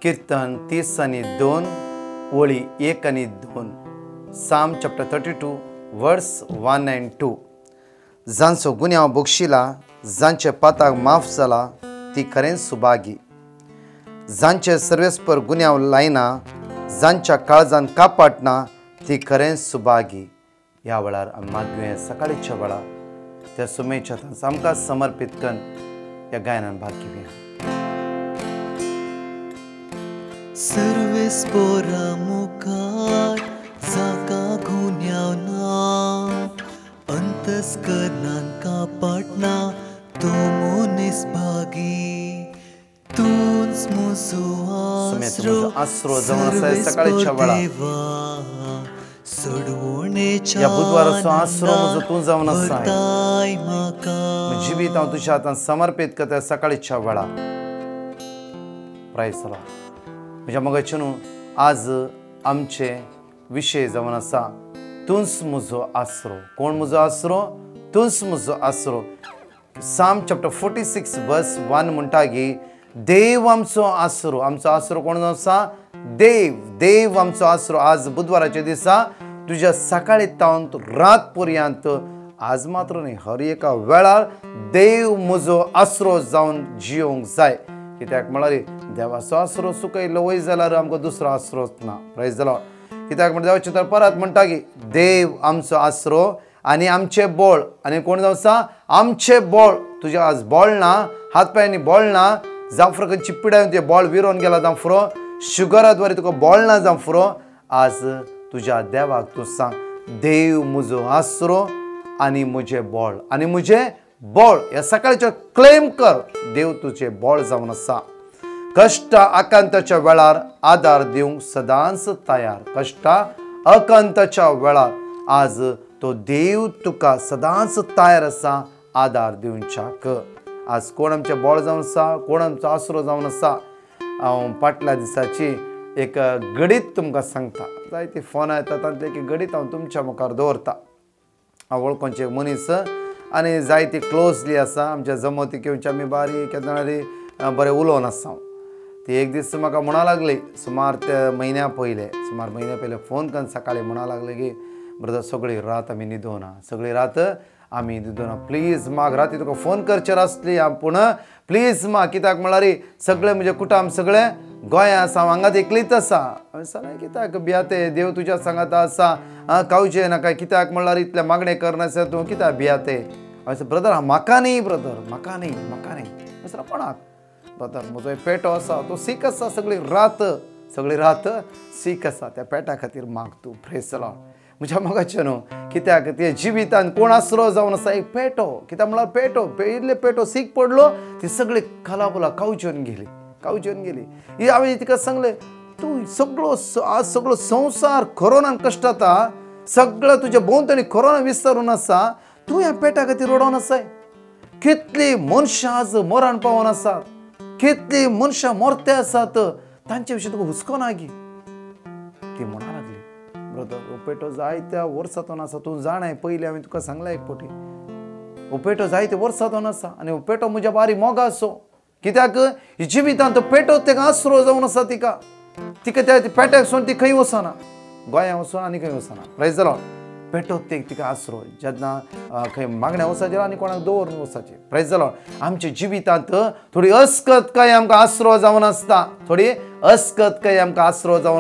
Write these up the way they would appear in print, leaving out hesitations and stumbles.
कीर्तन 30 आणि 2 ओळी 1 आणि 2. Psalm chapter 32 verse 1 and 2. जांचो गुन्यांव बक्षिला, जांचे पाताक माफ जाला ती खरें सुभागी. जांचे सर्वेस्पर गुन्यांव लायना, जांच्या काळजान कापाटना ती खरें सुभागी. ह्या वेळार आमी मागुया सकाळीच्या वेळार त्या सुमेच्या आमकां समर्पित करून ह्या गायनान भाग घेवया. सर्वेस्परा मुखार जाका गुन्यांव ना, अंतस्करणान कापाटना तो मनीस भागी. तूंच म्हजो आसरो जावन आसा सकाळीच्या वेळार. सोडवणेच्या या बुधवाराचो आसरो म्हजो तूं जावन आसा. जिवीत हांव तुज्या हातान समर्पित करता सकाळीच्या वेळार. प्रायस द लॉर्ड. म्हज्या मोगाचे न्हू, आज आमचे विशय जावन आसा तूंच म्हजो आसरो. कोण म्हजो आसरो? तूंच म्हजो आसरो. Psalm chapter 46 verse 1 म्हणटा की देव आमचो आसरो. आमचो आसरो कोण आसा? देव. देव आमचो आसरो. आज बुधवाराच्या दिसा तुज्या सकाळी तावन रात पर्यंत, आज मात्र न्ही, हर एका वेळार देव म्हजो आसरो जावन जियोंक जाय. कित्याक म्हळ्यार देवाचो आसरो सुकयलो वय जाल्यार आमकां दुसरो आसरोच ना. Praise the lord. कित्याक म्हण देवाचे तर परत म्हणटा की देव आमचो आसरो आनी आमचे बोळ. आनी कोण जावन आसा? आमचे बोळ. तुजे आज बोळ ना, हात पांयांनी बोळ ना, जावं फुरो खंयची पिडाय तुजे बोळ विरोन गेला जावं फुरो, शुगरा द्वारे तुका बोळ ना जावं फुरो, आज तुज्या देवाक तूं सांग, देव म्हजो आसरो आनी म्हजे बोळ. आनी म्हजे बोळ ह्या सकाळीचे क्लेम कर. देव तुजे बोळ जावन आसा. कष्ट आकांताच्या वेळार आदार दिवंक सदांच तयार. कष्ट आकांताच्या वेळार आज तो देव तुका सदांच तयार आसा आदार दिवच्याक. आज कोण आमचे बोळ जावन आसा, कोण आमचो आसरो जावन आसा. हांव फाटल्या दिसाची एक गडीत तुमकां सांगता. जायती फोनां येता, तांतले एक गडीत हांव तुमच्या मुखार दवरता. हांव वळखुचे मनीस आनी जायती क्लोजली आसा. आमच्या जमोती घेवचे आमी बारीक येताना बरें उलोवन आसा. ती एक दीस म्हाका म्हणा लागली, सुमार ते म्हयन्या पयले फोन करून सकाळी म्हणा लागले की ब्रदर सगळी रात आमी न्हिदोना, सगळी रात आमी न्हिदोना. प्लीज म्हाक राती तुका फोन करचेर आसली, पूण प्लीज म्हाक, कित्याक म्हळ्यार सगळे म्हजे कुटुंब सगळे गोंया आसा, हांव हांगाच एकलीच आसा. हांवें सांगलें कित्याक भियाते, देव तुज्या सांगात आसा, कावचे नाका, कित्याक म्हळ्यार इतले मागणे करनासर तूं कित्याक भियाते. हांवें ब्रदर म्हाका न्ही, ब्रदर म्हाका न्ही. हांवें कोणाक? ब्रदर म्हजो पेटो आसा, तो सीक आसा, सगळी रात सीक आसा. त्या पेटा खातीर माग तूं. Praise the Lord. म्हज्या मोगाचे न्हू, कित्याक ते जिवितान कोण आसरो जावन आसा? एक पेटो. कित्याक म्हळ्यार पेटो पेटो सीक पडलो, ती सगळी खालाबुला कावचेवन गेली. ही हांवें तिका सांगलें, तूं आज सगळो संवसार कोरोनान कश्ट जाता, सगळं तुज्या भोंवतणी कोरोना विस्तारून आसा, तूं ह्या पेटा खातीर रडोन आसाय. कितली मनशां आज मरण पावोन आसात, कितली मनशां मोरते आसात, तांचे विशीं तुका हुस्को ना गी. ती म्हणा लागली, ब्रदर उपेटो जायत्या वर्सांतून आसा. तूं जाणाय, पयलीं हांवें तुका सांगलें एक पावटी, उपेटो जायत्या वर्सांतून आसा आनी उपेटो म्हज्या बारी मोगा असो. कित्याक जिवितांत तो पेटो तेका आसरो जावन आसा. तिका त्या पेट्याक सोडून ती खंय वचना, गोंया वचून आनी खंय वचना. Praise the lord. पेटो तिका आसरो. जेन्ना खंय मागण्या वचचें आनी कोणाक दवरून वचचें. Praise the lord. आमच्या जिवितांत थोडी अस्कतकाय आमकां आसरो जावन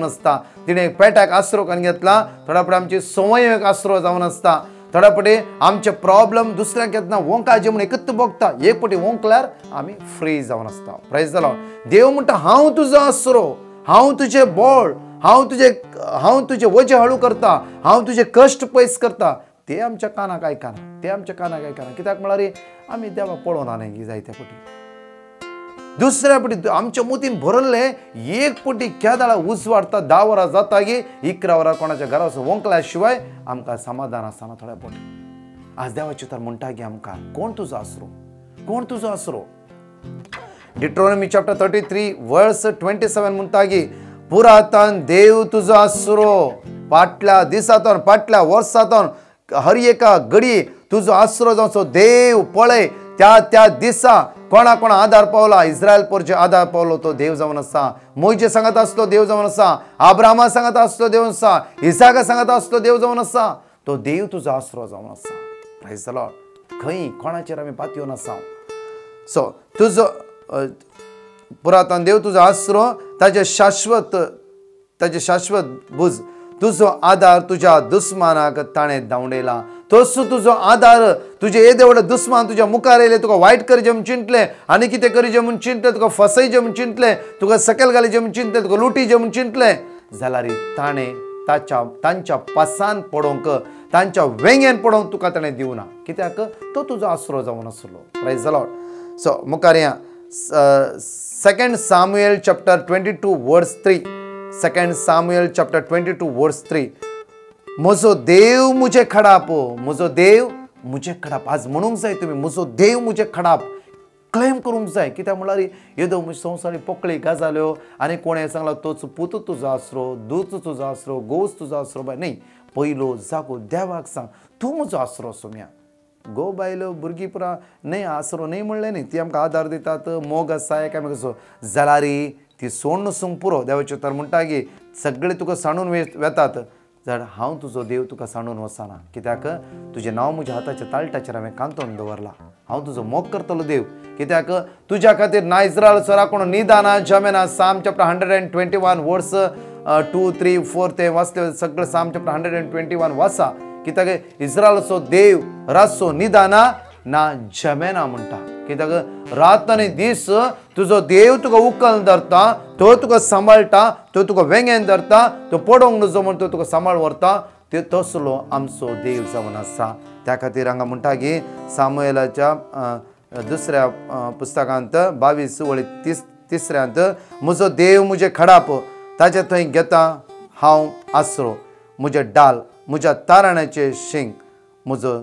आसता. तिणें पेट्याक आसरो करून घेतला, थोड्या फुडें आमची संवयक आसरो जावन आसता. थोड्या फुडें आमचे प्रॉब्लेम दुसऱ्याक येतना वंकाचे म्हण एकच बघता, एक फावटी वंकल्यार आमी फ्री जावन आसता. Prize the Lord. देव म्हणटा, हांव तुजो आसरो, हांव तुजें बोळ, हांव तुजें वजें हळू करता, हांव तुजें कश्ट पयस करता. ते आमच्या कानाक आयकना. कित्याक म्हळ्यार आमी देवाक पळोवना न्ही जायत्या फावटी. दुसऱ्या फावटी आमच्या मुतीन भरल्ले एक फावटी केदाळा उजवाडटा, 10 वरां जाता की 11 वरां कोणाच्या घरा वचून वंकल्या शिवाय आमकां समाधान आसना थोड्या फावटी. आज देवाचे तर म्हणटा की आमकां, कोण तुजो आसरो? डिट्रोनॉमी चॅप्टर 33 वर्स 27 म्हणटा की पुरातन देव तुजो आसरो. फाटल्या दिसांतून, फाटल्या वर्सांतून, हर एका घडी तुजो आसरो जावचो. देव पळय, त्या दिसा कोणा कोणा आधार पावला, इस्रायल पोरचे आधार पावलो तो देव जावन आसा. मोइशे सांगत आसलो देव जावन आसा. अब्राहमा सांगत आसलो देव आसा. इसाका सांगत आसलो देव जावन आसा. तो देव तुजो आसरो जावन आसा. Praise the Lord. खंय कोणाचेर आमी पातयो नासा. सो तुजो पुरातन देव तुजो आसरो, ताजे शाश्वत भुज, तुजो आधार तुज्या दुस्मानाक ताणें धांवडयला. तोच तुजो आधार. तुजे येदे व्हडले दुस्मान तुज्या मुखार येयले, तुका वायट करचे म्हूण चिंतले, आनी कितें करचे म्हूण चिंतले, तुका फसयचे म्हूण चिंतले, तुका सकयल घालीचे म्हूण चिंतले, तुका लुटीचे म्हूण चिंतले, जाल्यार ताणें तांच्या पासान पडोवंक, तांच्या वेंगेन पडोवंक तुका ताणें दिवना. कित्याक तो तुजो आसरो जावन आसलो. Praise the Lord. सो मुखार या 2 Samuel chapter 22 verse 3. 2 Samuel chapter 22 verse 3. म्हजो देव मुझे खडाप, म्हजो देव मुझे खडाप. आज म्हणूंक जाय तुमी, म्हजो देव मुझे खडाप क्लेम करूंक जाय. कित्याक म्हळ्यार येदो म्हजे संवसारी पोकळी गजाल्यो आनी कोणें सांगला तोच पूत तुजो आसरो, दूच तुजो आसरो, गोस तुजो आसरो. बाय न्ही, पयलो जागो देवाक सांग तूं म्हजो आसरो. सोम्या गो बायलो भुरगीं पुरा न्ही आसरो न्ही म्हणलें न्ही, ती आमकां आदार दितात, मोग आसा एकामेकाचो, जाल्यार ती सोड नसूंक पुरो. देवाचें तर म्हणटा की सगळे तुका सांडून वेतात, जाल्यार हांव तुजो देव तुका सांडून वचना. कित्याक तुजें नांव म्हज्या हाताच्या ताळटाचेर हांवें कांतोवन दवरलां. हांव तुजो मोग करतलो देव. कित्याक तुज्या खातीर ना इस्रायलचो राखणो निदाना जमेना. साम चॅप्टर 121 वर्स 2, 3, 4 ते वाचले सगळें. साम चॅप्टर 121 वाचा. कित्याक इस्रायलचो देव रासो निदाना ना जमेना म्हणटा. कित्याक रात आनी दीस तुजो देव तुका उखल धरता, तो तुका सांबाळटा, तो तुका वेंगेन धरता, तो पडोवंक नजो म्हण तो तुका सांबाळ व्हरता. ते तसलो आमचो देव जावन आसा. त्या खातीर हांगा म्हणटा की सामुएलाच्या दुसऱ्या पुस्तकांत 22:33 म्हजो देव मुझे खडाप, ताचे थंय घेता हांव आसरो, म्हजे डाल, म्हज्या तारणाचे शिंग, म्हजो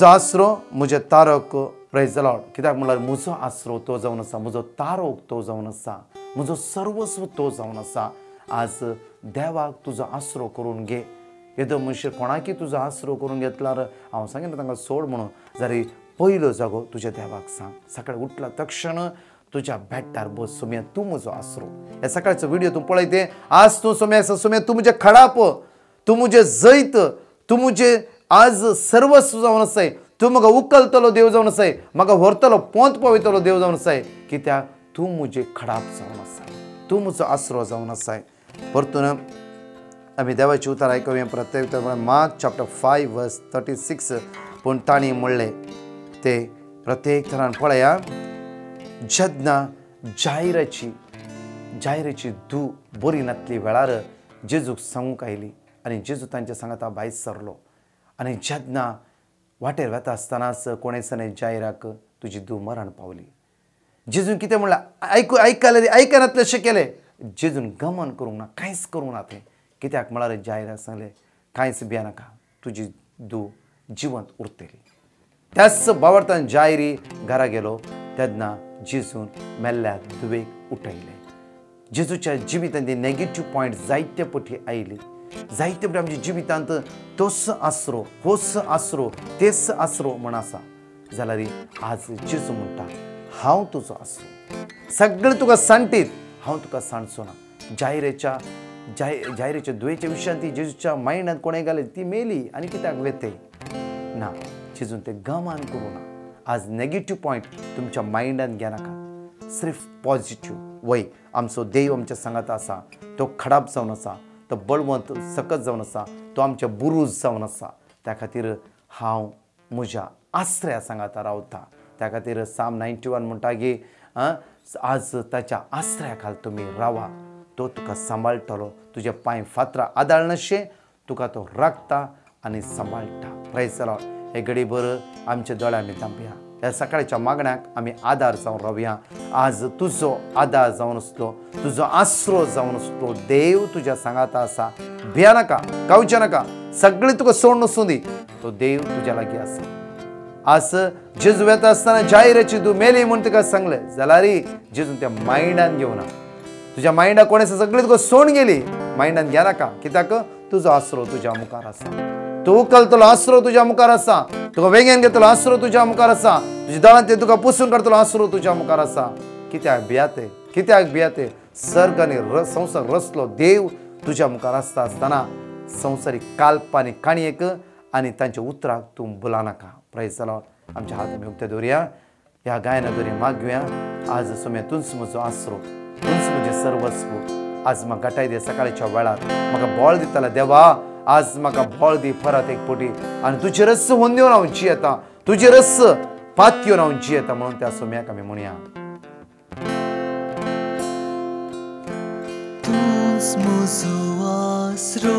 आसरो, म्हजे तारक. Praise the lord. कित्याक म्हळ्यार म्हजो आसरो तो जावन आसा, म्हजो तारक तो जावन आसा, म्हजो सर्वस्व तो जावन आसा. आज देवाक तुजो आसरो करून घे. येदो मनीस कोणाकी तुजो आसरो करून घेतल्यार हांव सांगेन तांकां सोड म्हणून, जाल्यार पयलो जागो तुज्या देवाक सांग. सकाळीं उठला तक्षण तुज्या बेड्डार बस, सोम्या तूं म्हजो आसरो. हे सकाळचो व्हिडिओ तूं पळयते. आज तूं सोम्या सोम्या तूं म्हजें खडाप, तूं म्हजें जैत, तूं म्हजें आज सर्वस्व जावन आसाय. तूं म्हाका उखलतलो देव जावन आसाय, म्हाका व्हरतलो पोंत पळयतलो देव जावन आसाय. कित्याक तूं म्हजें खडाप जावन आसाय, तूं म्हजो आसरो जावन आसाय. परतून आमी देवाची उतर आयकुया. प्रत्येक मार्क चॅप्टर 5 वर्स 36. पूण तांणी म्हणलें ते प्रत्येक तरान पळया. जेन्ना जायराची धूव बरी नासली वेळार जेजूक सांगूंक आयली आनी जेजू तांच्या सांगाता भायर सरलो. आनी जेन्ना वाटेर वता आसतनाच कोणें दिसांनी जायराक तुजी धूव मरण पावली. जेजून कितें म्हणलें, आयकनातलें अशें केलें. जेजून गमन करूंक ना, कांयच करूंक ना. तें कित्याक म्हळ्यार जायराक सांगलें कांयच भिये नाका, तुजी धूव जिवंत उरतली. त्याच बाबतींत जायरी घरा गेलो तेन्ना जेजून मेल्ल्या धुवेक उठयलें. जेजूच्या जिवितांत नेगेटीव पॉयंट जायते पटी आयली. जायते पटी आमच्या जिवितांत तोच आसरो, होच आसरो, तेच आसरो म्हण आसा. जाल्यार आज जेजू म्हणटा हांव तुजो आसरो. सगळें तुका सांटीत, हांव तुका सांडचो ना. जायरेच्या धुवेच्या विशयान ती जेजूच्या मायंडांत कोणें घाली, ती मेली आनी कित्याक वेते ना. जेजून ते गमान करूं ना. आज नेगेटीव पॉयंट तुमच्या मायंडांत घेनाका, सिर्फ पॉझिटीव. वय आमचो देव आमच्या सांगात आसा, तो खडाप जावन आसा, तो बळवंत सकत जावन आसा, तो आमच्या बुरूज जावन आसा. त्या खातीर हांव म्हज्या आसऱ्या सांगाता रावता. त्या खातीर साम 91 म्हणटा की आज ताच्या आसऱ्या खाल तुमी रावा, तो तुका सांबाळटलो. तुजे पांय फातरां आदाळनाशे तुका तो राखता आनी सांबाळटा. Praise the Lord. हे घडीभर आमचे दोळे आमी धांपया. ह्या सकाळच्या मागण्याक आमी आदार जावन रावया. आज तुजो आदार जावन आसलो, तुजो आसरो जावन आसलो. देव तुज्या सांगाता आसा. भिया नाका, कावचे नाका. सगळें तुका सोड नसूं दी, तो देव तुज्या लागीं आसा. आज जेजू वेता आसतना जायराची धूव मेली म्हूण तुका सांगलें जाल्यार जेजून त्या मायंडान घेवना. तुज्या मायंडाक कोणें सगळीं तुका सोडून गेली, मायंडान घे नाका. कित्याक तुजो आसरो तुज्या मुखार आसा. तू उखलतलो आसरो तुज्या मुखार आसा, तुका वेगेन घेतलो आसरो तुज्या मुखार आसा, तुज्या दोळ्यान ते तुका पुसून काडतलो आसरो तुज्या मुखार आसा. कित्याक भियाते, कित्याक भियाते? सर्ग आनी संवसार रचलो देव तुज्या मुखार आसता आसतना संवसारीक काल्पनीक काणयेक आनी तांच्या उतराक तूं बुलानाका. Praise the lord. आमच्या हात आमी उक्ते दवरया, ह्या गायना दवरया, मागुया. आज सोम्या तुंच म्हजो आसरो, तुंच म्हजें सर्वस्व. आज म्हाका घटाय दे सकाळच्या वेळार, म्हाका बळ दिताला देवा. आज म्हाका बळ दी परत एक पोटी, आनी तुजे रस वंद्योन हांव जियेता, तुजे रस पातयोन हांव जियेता म्हणून त्या सोम्याक आमी म्हणया. तुंच म्हजो आसरो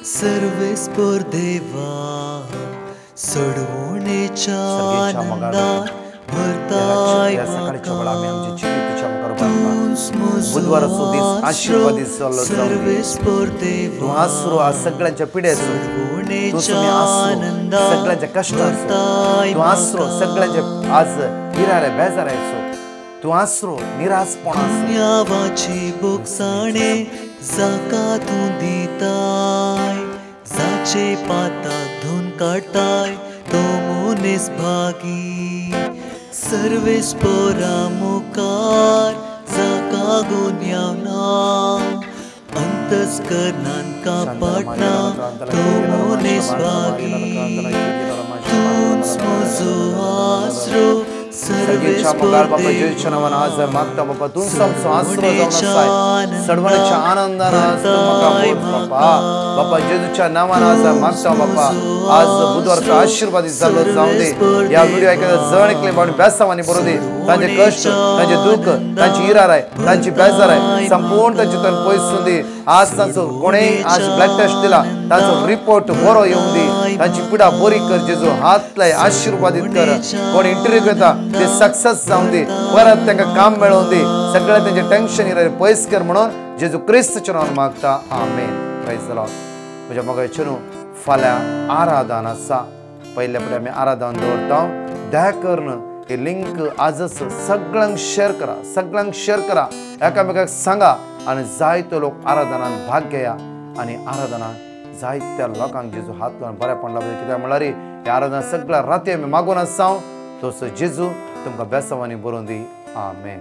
सर्वेस्पर देवा, सोडवणेच्या आनंदात भरताय म्हाका. बुधवार असो दीस आशीर्वादीत जाल्लो सर्वेस्पर देवा, तूं आसरो आज सगळ्यांच्या पिड्याचो, तूं सोम्या आसरो सगळ्यांच्या कश्टाचो, तूं आसरो सगळ्यांच्या आज हिरारे बेजारायचो, तूं आसरो निरासपणाचो. दुनियावाची बोगसाणे जाका तूं दिताय, जाचे पाताक धुवन काडटाय तो मनीस भागी. सर्वेस्परा मुखार जाका गुन्यांव ना, अंतस्करणान कापाडना तो मनीस भागी. तूंच म्हजो आसरो सर्वेस्पर देवा, आज मागता बाबा तूं आमचो आसरो जावन आसाय. सडवण्याच्या आनंदान आज तूं म्हाका बोल बाबा. बाबा जेजूच्या नांवान आज मागता बाबा, आज बुधवारचो आशीर्वादीत जाल्लो जावं दे. ह्या व्हिडिओ आयकता जण एकले बावडी बेसांवांनी बरोव दे. तांचे कश्ट, तांचे दुख, तांची इराराय, तांची बेजाराय संपूर्ण तांचे तन पयसून दी. आज तांचो कोणेय आज ब्लड टेस्ट दिला, तांचो रिपोर्ट बरो येवं दी. तांची पिडा बरी कर जेजू. हात लाय आशीर्वादीत कर. कोण इंटरव्यू घेता ते सक्सेस जावं दी. परत तांकां काम मेळोवन दी. सगळे तांचे टेन्शन इराय पयस कर म्हणून जेजू क्रिस्ताच्या नांवान मागता. आमेन. Praise the Lord. म्हज्या मोगाचेर फाल्यां आराधन आसा. पयले फावटी आमी आराधन दवरता. दया करून हे लिंक आजच सगळ्यांक शेअर करा, सगळ्यांक शेअर करा, एकामेकाक सांगा आनी जायतो लोक आराधनान भाग घेया. आनी आराधनान जायत्या लोकांक जेजू हात लावन बरें पडला. कित्याक म्हळ्यार हे आराधना सगळ्या राती आमी मागून आसा. तोच जेजू तुमकां बेसांवांनी बरोवन दी. आमेन.